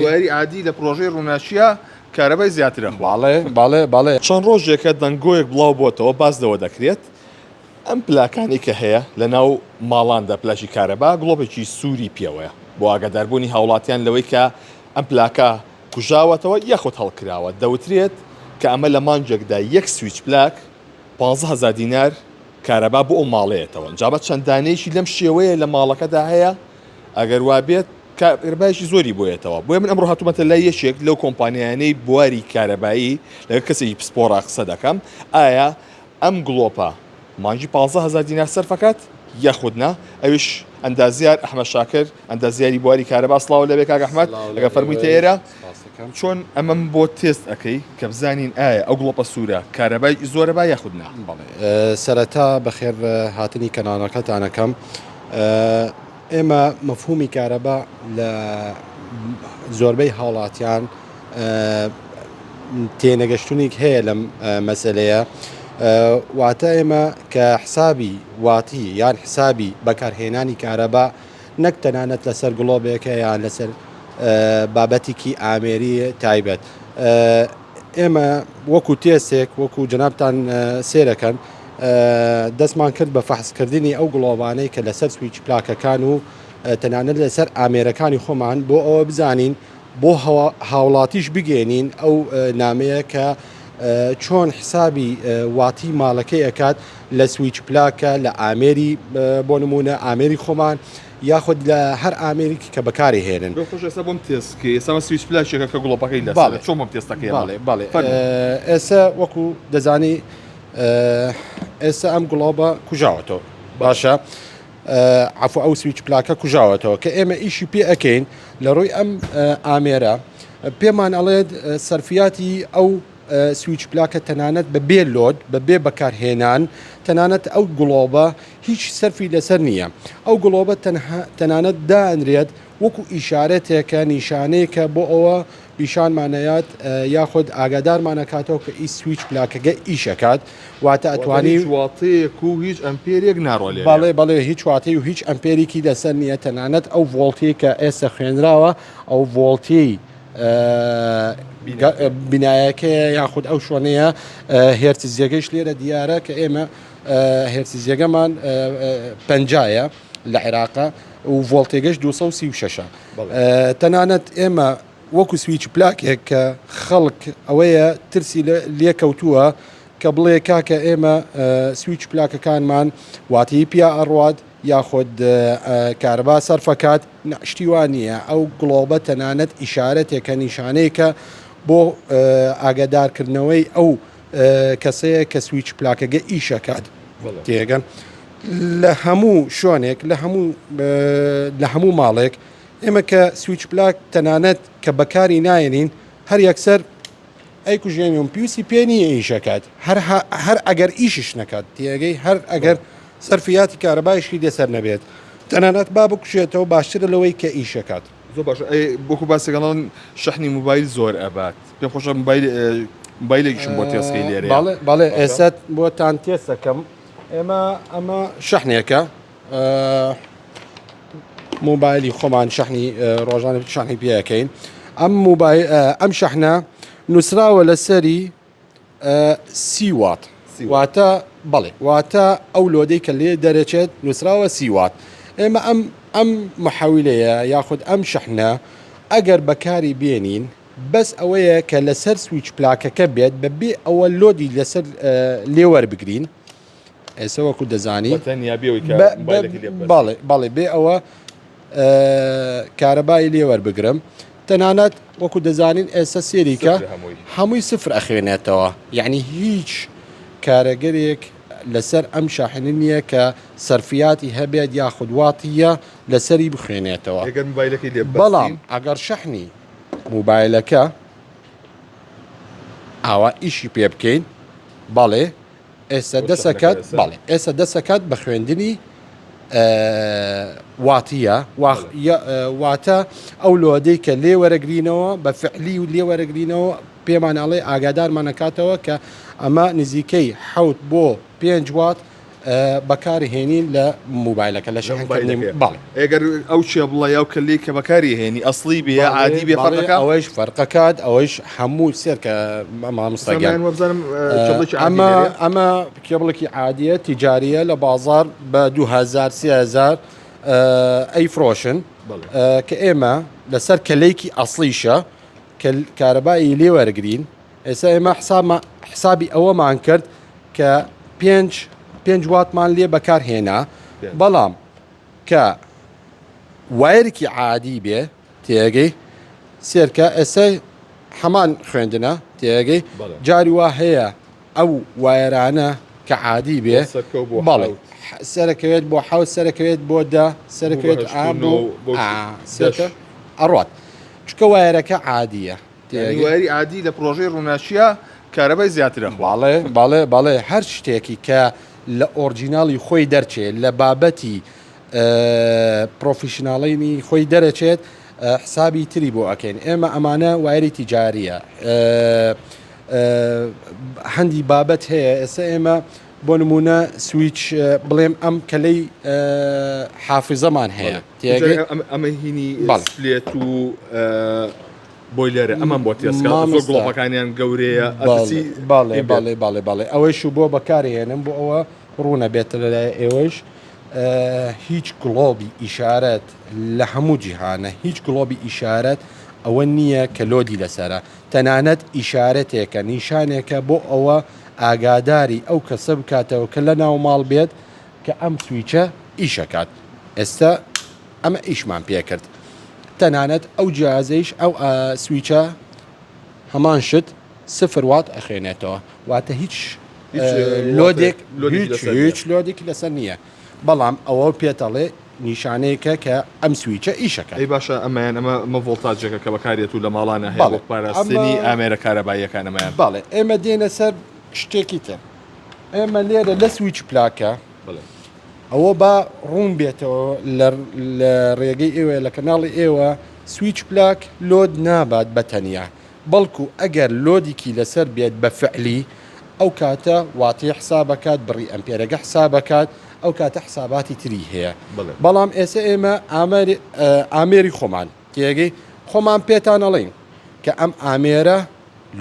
بواری عادی لە پرۆژەی ڕووناچیە کارەبای زیاترە باڵێ چەند ڕۆژێکە دەنگۆیەک بڵاو بۆتەوە باس لەوە دەکرێت ئەم پلاکانی کە هەیە لە ناو ماڵاندا پلاشی کارەبا گڵۆپێکی سووری پێوەیە بۆ ئاگاداربوونی هاوڵاتیان لەوەی کە ئەم پلاکە کوژاوەتەوە یەخۆت هەڵکراوە دەوترێت کە ئەمە لە مانجێکدا یەک سویچ پلاک 15,000 دینار کارەبا بۆ ئەو ماڵەیەتەوە جابەت چەندانەیەکی لەم شێوەیە لە ماڵەکەدا هەیە ئەگەر وا بێت کاربایشی زۆری بۆیێتەوە بۆیە من ئەمڕۆ هاتوومەتە لای یەکێک لەو کۆمپانیانەی بواری کارەبایی لەگە کەسێکی پسپۆڕا قسە دەکەم ئایا ئەم گڵۆپە مانجی 15,000 دینار سەرفەکەت یاخودنا ئەوش ئەندازیار ئەحمەد شاکر ئەندازیاری بواری کارەبا سڵاو لەبێ کاک ئەحمەد ئەگە فەرموویتە ئێرە چۆن ئەمەم بۆ تێست ئەەکەی کە بزانین ئایا ئەو گڵۆپە سوورە کارەبای زۆرە با یاخودنا سەرەتا بەخێر هاتنی کەناڵەکەتانەکەم ئێمە مەفهومی کارەبا لە زۆربەی هاوڵاتیان تێنەگەشتونێک هەیە لەم مەسەلەیە واتە ئێمە کە حسابی واتی یان حسابی بەکارهێنانی کارەبا نەک تەنانەت لەسەر گڵۆبێکە یان لەسەر بابەتێکی ئامێری تایبەت ئێمە وەکو تێستێک وەکو جنابتان سێرەکەن دەستمان کرد بە فەحسکردنی ئەو گڵۆبانەی کە لەسەر سویچ پلاکەکان و تەنانەت لەسەر ئامێرەکانی خۆمان بۆ ئەوە بزانین بۆ هاوڵاتیش بگێنین ئەو نامەیە کە چۆن حسابی واتی ماڵەکەی ئەکات لە سویچ پلاکە لە ئامێری بۆ نمونە ئامێری خۆمان یاخود لە هەر ئامێریکی کە بەکاری هێنن خۆشەسە بۆم تێستکە ئێستا سویچ پلاشێکە کە گڵۆپەکەی لە چۆن بۆم تێستەکەی باڵێ ئێستا وەکو دەزانی ئێستا ئەم گڵۆبە کوژاوەتەوە باشە عفو ئەو سویچ پلاکە کوژاوەتەوە کە ئێمە ئیشی پێ ئەەکەین لە ڕووی ئەم ئامێرە پێمان ئەڵێت سەرفیاتی ئەو سویچ پلاکە تەنانەت بە بێ لۆد بە بێ بەکارهێنان تەنانەت ئەو گڵۆبە هیچ سەرفی لەسەر نییە ئەو گڵۆبە تەنانەت دائەنرێت وەکو ئیشارەتێکە نیشانەیەکە بۆ ئەوە پیشانمانەیات یاخود ئاگادارمانەکاتەوە کە ئی سویچ پلاکەکە ئیشەکات واتە ئەتوانی واتەیەک و هیچ ئەمپێرێک ناڕۆڵێ بەڵێ هیچ واتەی و هیچ ئەمپێرێکی لەسەر نییە تەنانەت ئەو ڤۆڵتی کە ئێستا خوێنراوە ئەو ڤۆڵتی بینایەکەیە یاخود ئەو شوێنەیە هێرسیزیەکەیش لێرە دیارە کە ئێمە هێرسیزیەکەمان پەنجایە لە عێراقا و ڤۆڵتێگەش 236 تەنانەت ئێمە وەکو سویچ پلاکێک کە خەڵک ئەوەیە ترسی لێکەوتووە کە بڵێ کاکە ئێمە سویچ پلاکەکانمان واتی پیا ئەڕوات یاخود کارەبا سەرفەکات شتیوان نییە ئەو گڵۆبە تەنانەت ئیشارەتێکە نیشانەیەکە بۆ ئاگادارکردنەوەی ئەو کەسەیە کە سویچ پلاکەگە ئیشەکات تێگەن لە هەموو شوێنێک لە هەموو ماڵێک ئێمە کە سویچ پلاک تەنانەت کە بەکاری نایێنین هەر یەکسەر ئەی کوژێنیوم پیوسی پێ نییە ئیشەکات هەر ئەگەر ئیشش نەکات تێگەی هەر ئەگەر سەرفیاتی کارەبایشی دەسەر نەبێت تەنانەت با بکوشێتەوە باشترە لەوەی کە ئیشەکات زۆر باش بۆکو باسەکەڵان شەحنی موبایل زۆر ئەبات پێم خۆشە موبایلێکیشم بۆ تێسکەی لێرە باڵێ ئێستا بۆتان تێسەکەم ئەمە شەحنێکە موبایلی خۆمان شەحنی ڕۆژانە شەحنی پێەکەین ئەم شەحنە نووسراوە لەسەری 30 وات واتە بەڵێ واتە ئەو لۆدەی کە لێ دەرەچێت نووسراوە 30 وات ئێمە ئەم محەویلەیە یاخود ئەم شەحنە ئەگەر بەکاری بێنین بەس ئەوەیە کە لەسەر سویچ پلاکەکە بێت بەبێ ئەوە لۆدی لەسەر لێوەربگرین ئێستا وەکو دەزانی باڵێ بێ ئەوە کارەبای لێوەربگرم تەنانەت وەکو دەزانین ئێستا سێریکە هەمووی سفر ئەخوێنێتەوە یعنی هیچ کارەگەرێک لەسەر ئەم شاحنە نییە کە سەرفیاتی هەبێت یاخود واتیە لەسەری بخوێنێتەوە بەڵام ئەگەر شەحنی موبایلەکە ئاوا ئیشی پێ بکەین بەڵێ ئێستا دەسەکات بە خوێندنی واتیە واتە ئەو لۆدەی کە لێوەرەگرینەوە بە فعلی و لێوەرەگرینەوە پێماناڵێ ئاگادارمانەکاتەوە کە ئەمە نزیکەی 7 بۆ 5 وات بەکارهێنین لە موبایلەکە لە شەحنکردنی باڵێ ئەگەر ئەو چێ بڵە یا کللی کە بەکاری هێنی ئەسڵی بێ عادی بێ فەرقەکە ئەوەش فەرقەکات ئەوەش هەموو سێرکە مامۆستاگیان ئەمە کێبڵێکی عادیە تیجاریە لە بازار بە 2000 3000 ئەیفرۆشن کە ئێمە لەسەر کەلەیەکی ئەسڵیشە کارەبایی لێ وەرگین ئێستا ئێمە حسابی ئەوەمان کرد کە 5 واتمان لێ بەکارهێنا بەڵام کە وایرێکی عادی بێ تێگەی سێرکە ئێستا هەمان خوێندنە تێگەی جاری وا هەیە ئەو وایرانە کە عادی بێ بەڵێ سەرەکەوێت بۆ حەوت سەرەکەوێت بۆ دا سەرەکەوێت ئەڕات چکە وایرەکە عادیە وایری عادی لە پرۆژەی ڕووناشیە کارەبای زیاترە باڵێ هەر شتێکی کە لە ئۆرجیناڵی خۆی دەرچێت لە بابەتی پرۆفیشناڵینی خۆی دەرەچێت حسابی تری بۆ ئەکەین ئێمە ئەمانە وایری تیجاریە هەندی بابەت هەیە ئێستا ئێمە بۆ نمونە سویچ بڵێم ئەم کەلەی حافزەمان هەیە ئەمە هینی بڵێت و بۆیلەرە ئەمەم بۆ تێسکات گڵۆپەکانیان گەورەیە باڵێ ئەوەش بۆ بەکارهێنم بۆ ئەوە ڕوونە بێتە لای ئێوەش هیچ گڵۆبی ئیشارەت لە هەموو جیهانە هیچ گڵۆبی ئیشارەت ئەوە نییە کە لۆدی لەسرە تەنانەت ئیشارەتێکە نیشانێکە بۆ ئەوە ئاگاداری ئەو کەسە بکاتەوە کە لە ناو ماڵ بێت کە ئەم سویچە ئیشەکات ئێستا ئەمە ئیشمان پێکرد تەنانەت ئەو جیازەیش ئەو سویچە هەمان شت 0 وات ئەخێنێتەوە واتە هیچ هیچ لۆدێک لەسەر نییە بەڵام ئەوە پێتەڵێ نیشانەیەکە کە ئەم سویچە ئیشەکە ئەی باشە ئەمەیان ئەمە ڤۆڵتاجەکە کە بەکارێت و لە ماڵانە هەیە بۆ پاراستنی ئامێرە کارەباییەکانەمەیان باڵێ ئێمە دێنە سەر شتێکی تر ئێمە لێرە لە سویچ پلاکە ئەوە با ڕوون بێتەوە لە ڕێگەی ئێوە لە کەناڵی ئێوە سویچ پلاک لۆد نابات بەتەنیا بەڵکو ئەگەر لۆدیکی لەسەر بێت بە فعلی ئەو کاتە واتی حسابەکات بڕی ئەمپێرەگە حسابەکات ئەو کاتە حساباتی تری هەیە بەڵام ئێستا ئێمە ئامێری خۆمان تێگەی خۆمان پێتان ئەڵێن کە ئەم ئامێرە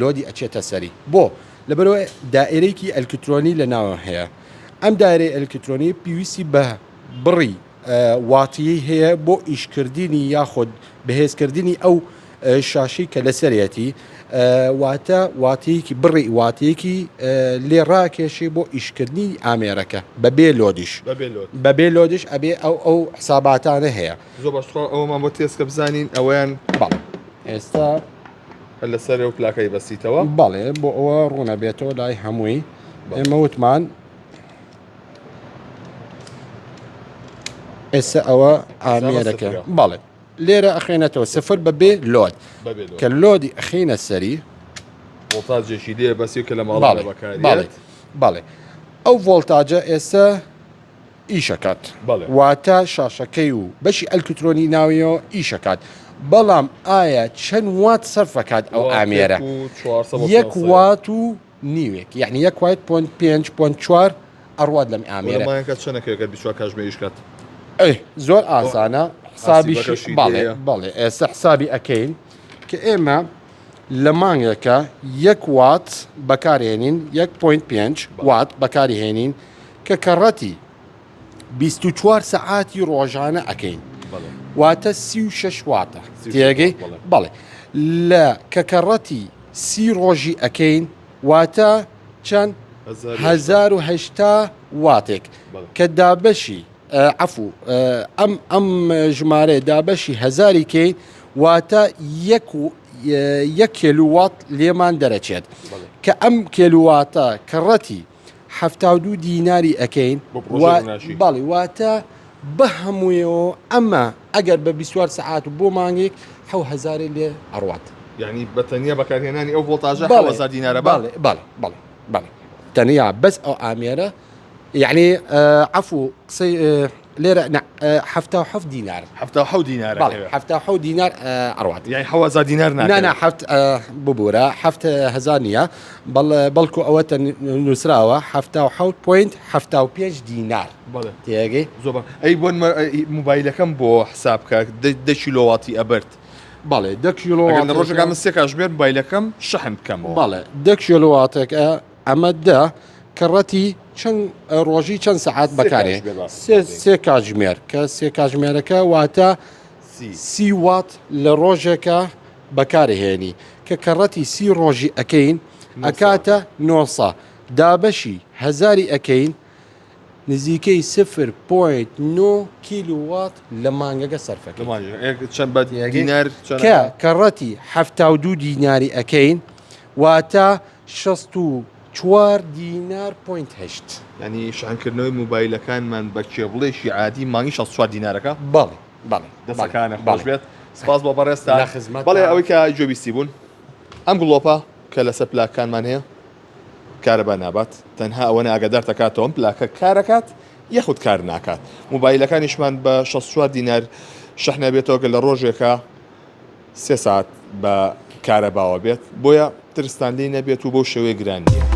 لۆدی ئەچێتە سەری بۆ لەبەرەوە دائرەیەکی ئەلکترۆنی لە ناوە هەیە ئەم دایرەی ئەلکترۆنی پێویستی بە بڕی واتیی هەیە بۆ ئیشکردنی یاخود بەهێزکردنی ئەو شاشی کە لەسەرەتی واتە واتەیەکی بڕی واتەیەکی لێ ڕاکێشی بۆ ئیشکردنی ئامێرەکە بەبێ لۆدیش بەبێ لۆدیش ئەبێ ئەو حساباتانە هەیە زۆر باش ئەومان بۆ تێسکە بزانین ئەویان ئێستا لەسەر ئەو پلاکەی بەسیتەوە بەڵێ بۆ ئەوە ڕوونە بێتەوە لای هەمووی ئێمە وتمان ئێستا ئەوە ئامێرەکە بەڵێ لێرە ئەخێنێتەوە 0 بەبێ لۆد کە لۆدی ئەخینە سەری ڤۆڵتاجێکی دێ بەسی کە لە ماڵ بەکارێت باڵێ ئەو ڤۆڵتاجە ئێستا ئیشەکات واتە شاشەکەی و بەشی ئەلکترۆنی ناویەوە ئیشەکات بەڵام ئایا چەند وات سەرفەکات ئەو ئامێرە 1 وات و نیوێک یعنی 1 وات 5.4 ئەڕوات لەم ئامێرە چەنەکەگەر بیشوا کاژمێیشکات زۆر ئاسانە حسابیش باڵێ ئێستا حسابی ئەەکەین کە ئێمە لە مانگێکە 1 وات بەکارهێنین 1.5 وات بەکارهێنین کە کەڕەتی 24 سەعاتی ڕۆژانە ئەەکەین واتە 36 واتە تێگەی بەڵێ لە کەکەڕەتی 30 ڕۆژی ئەەکەین واتە چەند 1080 واتێک کە دابەشی عفو ئەم ژمارە دابەشی هەزاری کەین واتە 1 کیلووات لێمان دەرەچێت کە ئەم کیلوواتە کەڕەتی 72 دیناری ئەەکەین باڵی واتە بە هەموویەوە ئەمە ئەگەر بە 24 سەعات بۆ مانگێک 1000 لێ ئەڕوات یعنی بەتەنیا بەکارهێنانی ئەو ڤۆڵتاژە 1000 دینارە باڵێ تەنیا بەس ئەو ئامێرە یعنی عفو قسەی لێرە حفتا و حەفت دینار حفتا حو دینار حفتا حەوت دینار ئەڕوات يعني حوازا دينار نانا حفت ببورە حفت هەزار نییە بەڵکو ئەوەتە نووسراوە حفتا و حەوت پوینت حفتا و پێنج دینار تێگەی زۆر ئەی بۆ موبایلەکەم بۆ حسابکە دە کیلۆواتی ئەبرد بەڵێ 10 کیلۆوات ڕۆژەکە من سێ کاتژمێر موبایلەکەم شەحن بکەمەوە بەڵێ 10 کیلۆواتێکە ئەمە دە کەڕەتی چەند ڕۆژی چەند سەعات بەکارێ سێ کاتژمێر کە سێ کاتژمێرەکە واتە سی وات لە ڕۆژێکە بەکارهێنی کە کەڕەتی سی ڕۆژی ئەەکەین ئەکاتە 900 دابەشی هەزاری ئەەکەین نزیکەی 0.9 کیلووات لە مانگەکە سەرفەکە چەند بە دینار کە کەڕەتی 72 دیناری ئەەکەین واتە 64 دینار پوینت هەشت ینی شانکردنەوەی موبایلەکانمان بە کێبڵێکی عادی مانگی 64 دینارەکە بەڵێ بەڵێ دەستەکانە باش بێت سپاس بۆ بەڕێستا لە خزمەت بەڵێ ئەوەی کە جۆبیستی بوون ئەم گڵۆپە کە لەسەر پلاکانمان هەیە کارەبا نابات تەنها ئەوەنە ئاگادار دەکاتەوە پلاکە کارەکات یەخود کار ناکات موبایلەکانیشمان بە 64 دینار شەحنە بێتەوە کە لە ڕۆژێکە 3 ساعت بە کارەباوە بێت بۆیە ترستان لێ نەبێت و بۆ شێوەیە گران نییە